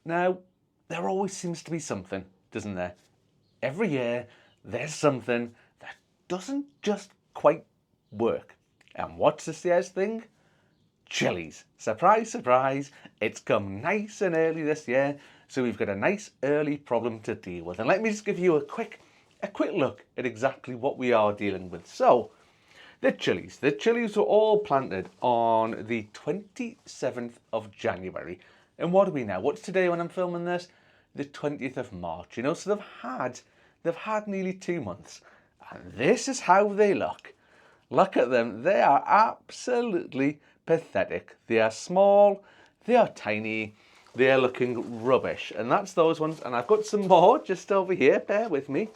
Now, there always seems to be something, doesn't there? Every year, there's something that doesn't just quite work. And what's this year's thing? Chillies. Surprise, surprise, it's come nice and early this year, so we've got a nice early problem to deal with. And let me just give you a quick look at exactly what we are dealing with. So, the chillies. The chillies were all planted on the 27th of January. And what do we know? What's today when I'm filming this? The 20th of March. You know, so they've had nearly 2 months. And this is how they look. Look at them. They are absolutely pathetic. They are small. They are tiny. They are looking rubbish. And that's those ones. And I've got some more just over here. Bear with me.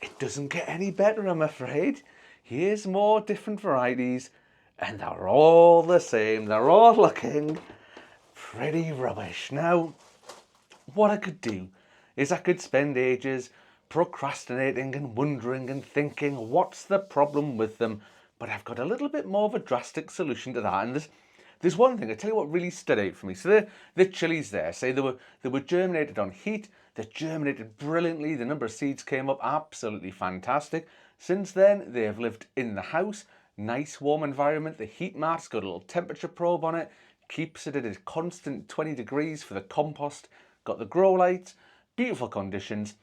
It doesn't get any better, I'm afraid. Here's more different varieties, and they're all the same. They're all looking pretty rubbish. Now, what I could do is I could spend ages procrastinating and wondering and thinking, what's the problem with them? But I've got a little bit more of a drastic solution to that. And there's one thing, I tell you what really stood out for me. So the chillies there, say they were germinated on heat. They germinated brilliantly. The number of seeds came up absolutely fantastic. Since then, they have lived in the house. Nice warm environment. The heat mat's got a little temperature probe on it. Keeps it at a constant 20 degrees for the compost. Got the grow lights. Beautiful conditions.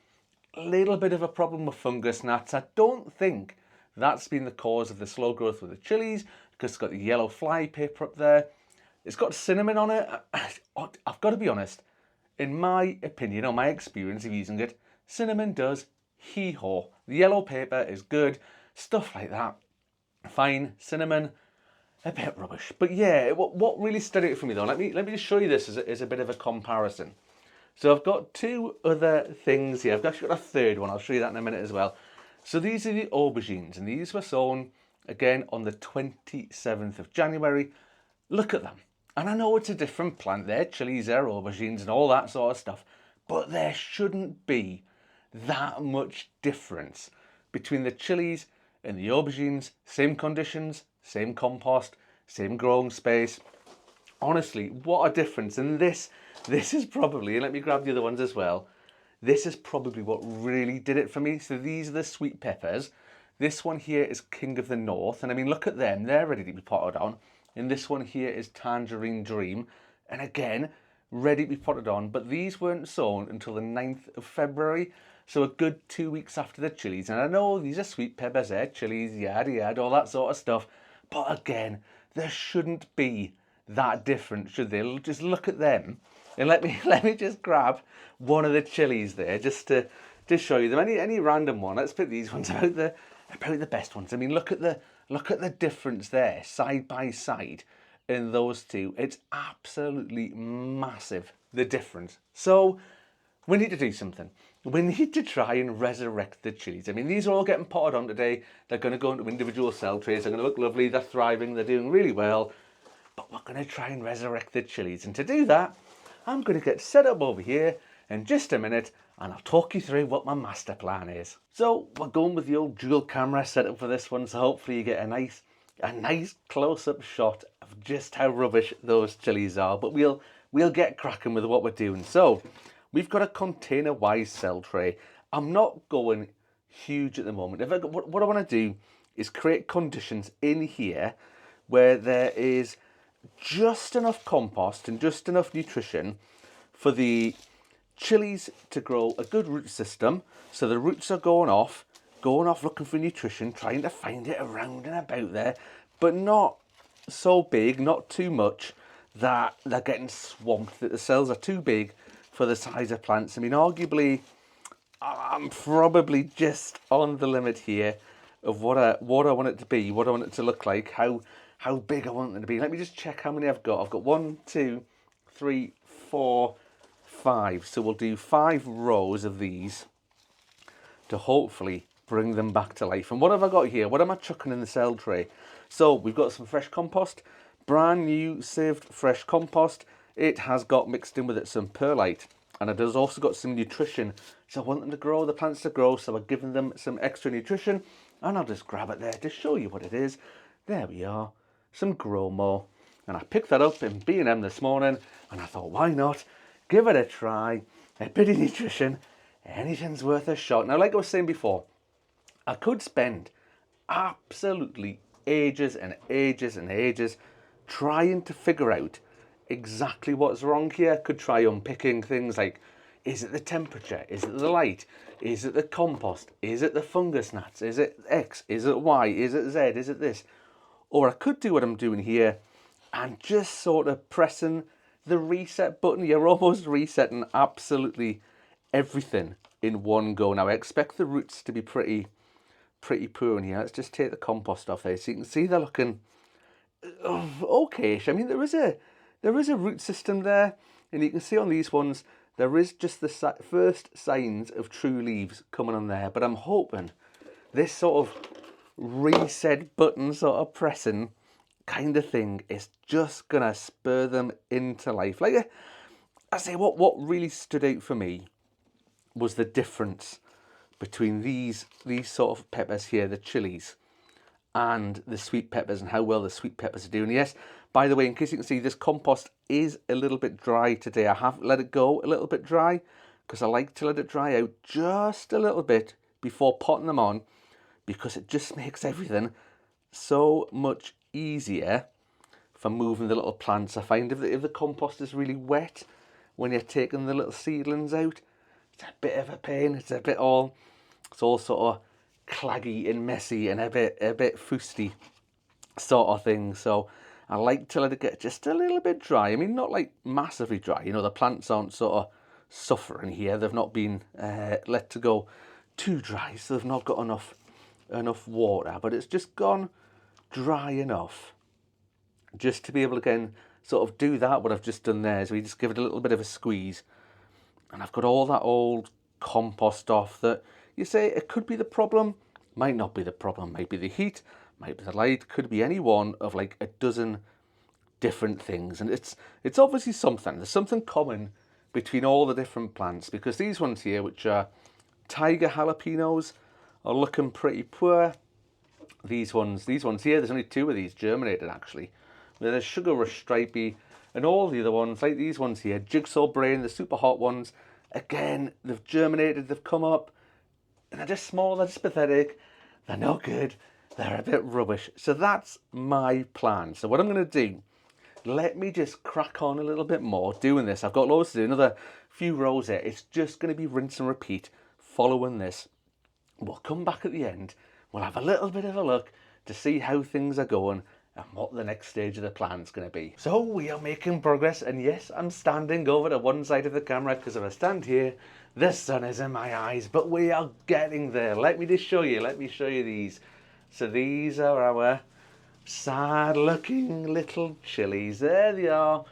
A little bit of a problem with fungus gnats. I don't think that's been the cause of the slow growth with the chillies, because it's got the yellow fly paper up there. It's got cinnamon on it. I've got to be honest, in my opinion or my experience of using it, cinnamon does hee-haw. The yellow paper is good, stuff like that. Fine, cinnamon, a bit rubbish. But yeah, what really stood out for me though, let me just show you this as a bit of a comparison. So I've got two other things here. I've actually got a third one. I'll show you that in a minute as well. So these are the aubergines, and these were sown again on the 27th of January. Look at them. And I know it's a different plant. They're chilies, they're aubergines and all that sort of stuff. But there shouldn't be that much difference between the chilies and the aubergines. Same conditions, same compost, same growing space. Honestly, what a difference. And this is probably, and let me grab the other ones as well, this is probably what really did it for me. So these are the sweet peppers. This one here is King of the North. And I mean, look at them. They're ready to be potted on. And this one here is Tangerine Dream. And again, ready to be potted on. But these weren't sown until the 9th of February. So a good 2 weeks after the chilies. And I know these are sweet peppers, they're chilies, yada yada, all that sort of stuff. But again, there shouldn't be that different, should they? Just look at them. And let me just grab one of the chilies there, just to show you them. Any random one. Let's pick these ones about the best ones. I mean, look at the difference there, side by side, in those two. It's absolutely massive, the difference. So we need to do something. We need to try and resurrect the chilies. I mean, these are all getting potted on today. They're going to go into individual cell trays. They're going to look lovely. They're thriving. They're doing really well. But we're going to try and resurrect the chilies. And to do that, I'm going to get set up over here in just a minute, and I'll talk you through what my master plan is. So we're going with the old dual camera setup for this one, so hopefully you get a nice close-up shot of just how rubbish those chilies are. But we'll get cracking with what we're doing. So we've got a container-wise cell tray. I'm not going huge at the moment. What I want to do is create conditions in here where there is just enough compost and just enough nutrition for the chilies to grow a good root system. So the roots are going off looking for nutrition, trying to find it around and about there, but not so big, not too much that they're getting swamped, that the cells are too big for the size of plants. I mean, arguably, I'm probably just on the limit here of what I want it to be, what I want it to look like, how big I want them to be. Let me just check how many I've got. I've got 1, 2, 3, 4, 5. So we'll do 5 rows of these to hopefully bring them back to life. And what have I got here? What am I chucking in the cell tray? So we've got some fresh compost, brand new sieved fresh compost. It has got mixed in with it some perlite, and it has also got some nutrition. So I want them to grow, the plants to grow, so I've given them some extra nutrition, and I'll just grab it there to show you what it is. There we are. Some Grow More, and I picked that up in B&M this morning, and I thought, why not give it a try, a bit of nutrition, anything's worth a shot. Now, like I was saying before, I could spend absolutely ages and ages and ages trying to figure out exactly what's wrong here. I could try unpicking things like, is it the temperature? Is it the light? Is it the compost? Is it the fungus gnats? Is it X? Is it Y? Is it Z? Is it this? Or I could do what I'm doing here and just sort of pressing the reset button. You're almost resetting absolutely everything in one go. Now, I expect the roots to be pretty poor in here. Let's just take the compost off there. So you can see they're looking okay. I mean, there is a root system there, and you can see on these ones, there is just the first signs of true leaves coming on there. But I'm hoping this sort of reset button sort of pressing kind of thing is just gonna spur them into life. Like I say, what really stood out for me was the difference between these sort of peppers here, the chilies, and the sweet peppers, and how well the sweet peppers are doing. Yes, by the way, in case you can see, this compost is a little bit dry today. I have let it go a little bit dry because I like to let it dry out just a little bit before potting them on, because it just makes everything so much easier for moving the little plants. I find if the compost is really wet when you're taking the little seedlings out, it's a bit of a pain. It's all sort of claggy and messy and a bit fusty sort of thing. So I like to let it get just a little bit dry. I mean, not like massively dry. You know, the plants aren't sort of suffering here. They've not been let to go too dry, so they've not got enough water. But it's just gone dry enough just to be able to, again, sort of do that. What I've just done there is we just give it a little bit of a squeeze, and I've got all that old compost off that you say it could be the problem, might not be the problem, might be the heat, might be the light, could be any one of like a dozen different things. And it's obviously something. There's something common between all the different plants, because these ones here, which are tiger jalapenos, are looking pretty poor. These ones here, there's only 2 of these germinated actually. There's sugar rush stripey, and all the other ones, like these ones here, jigsaw brain, the super hot ones, again, they've germinated, they've come up, and they're just small, they're just pathetic, they're no good, they're a bit rubbish. So that's my plan. So what I'm going to do, let me just crack on a little bit more doing this. I've got loads to do, another few rows here. It's just going to be rinse and repeat following this. We'll come back at the end, we'll have a little bit of a look to see how things are going and what the next stage of the plan's going to be. So we are making progress, and yes, I'm standing over to one side of the camera because if I stand here, the sun is in my eyes, but we are getting there. Let me show you these. So these are our sad looking little chilies. There they are,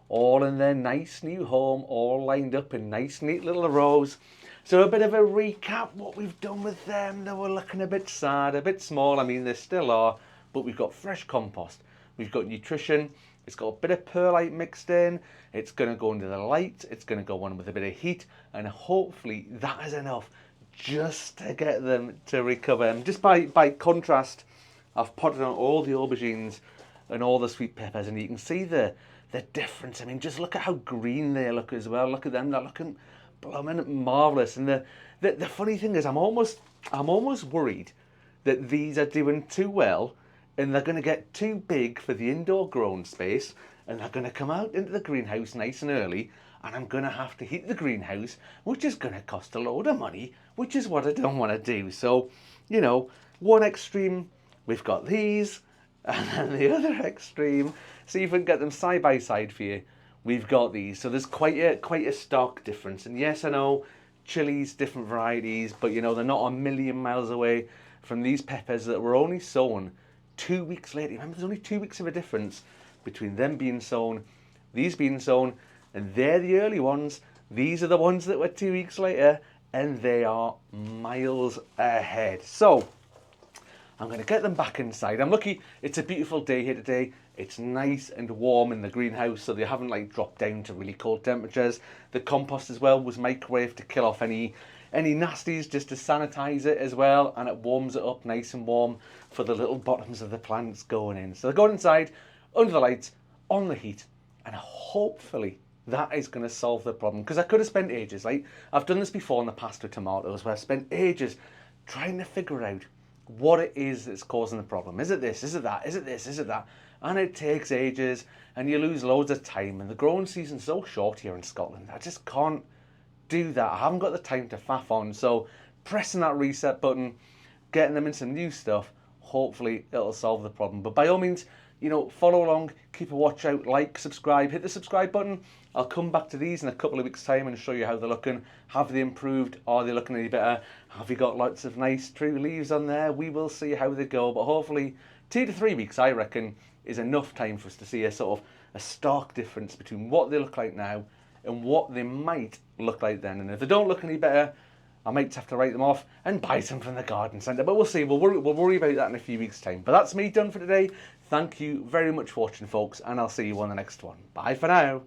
all in their nice new home, all lined up in nice neat little rows. So a bit of a recap what we've done with them. They were looking a bit sad, a bit small. I mean, they still are, but we've got fresh compost, we've got nutrition, it's got a bit of perlite mixed in, it's going to go into the light, it's going to go on with a bit of heat, and hopefully that is enough just to get them to recover. And just by contrast, I've potted on all the aubergines and all the sweet peppers, and you can see the difference. I mean, just look at how green they look as well. Look at them, they're looking blooming marvellous. And the funny thing is, I'm almost worried that these are doing too well and they're going to get too big for the indoor growing space, and they're going to come out into the greenhouse nice and early, and I'm going to have to heat the greenhouse, which is going to cost a load of money, which is what I don't want to do. So, you know, one extreme, we've got these, and then the other extreme, see if we can get them side by side for you, we've got these. So there's quite a stark difference. And yes, I know, chilies, different varieties, but you know, they're not a million miles away from these peppers that were only sown 2 weeks later. Remember, there's only 2 weeks of a difference between them being sown, these being sown, and they're the early ones. These are the ones that were 2 weeks later, and they are miles ahead. So I'm going to get them back inside. I'm lucky it's a beautiful day here today. It's nice and warm in the greenhouse, so they haven't like dropped down to really cold temperatures. The compost as well was microwaved to kill off any nasties, just to sanitize it as well, and it warms it up nice and warm for the little bottoms of the plants going in. So they're going inside, under the lights, on the heat, and hopefully that is going to solve the problem. Because I could have spent ages, like I've done this before in the past with tomatoes, where I spent ages trying to figure out what it is that's causing the problem. Is it this? Is it that? Is it this? Is it that? And it takes ages, and you lose loads of time. And the growing season's so short here in Scotland. I just can't do that. I haven't got the time to faff on. So pressing that reset button, getting them in some new stuff, hopefully it'll solve the problem. But by all means, you know, follow along, keep a watch out, like, subscribe, hit the subscribe button. I'll come back to these in a couple of weeks' time and show you how they're looking. Have they improved? Are they looking any better? Have you got lots of nice true leaves on there? We will see how they go. But hopefully 2 to 3 weeks, I reckon, is enough time for us to see a sort of a stark difference between what they look like now and what they might look like then. And if they don't look any better, I might have to write them off and buy some from the garden centre. But we'll see. We'll worry about that in a few weeks' time. But that's me done for today. Thank you very much for watching, folks, and I'll see you on the next one. Bye for now.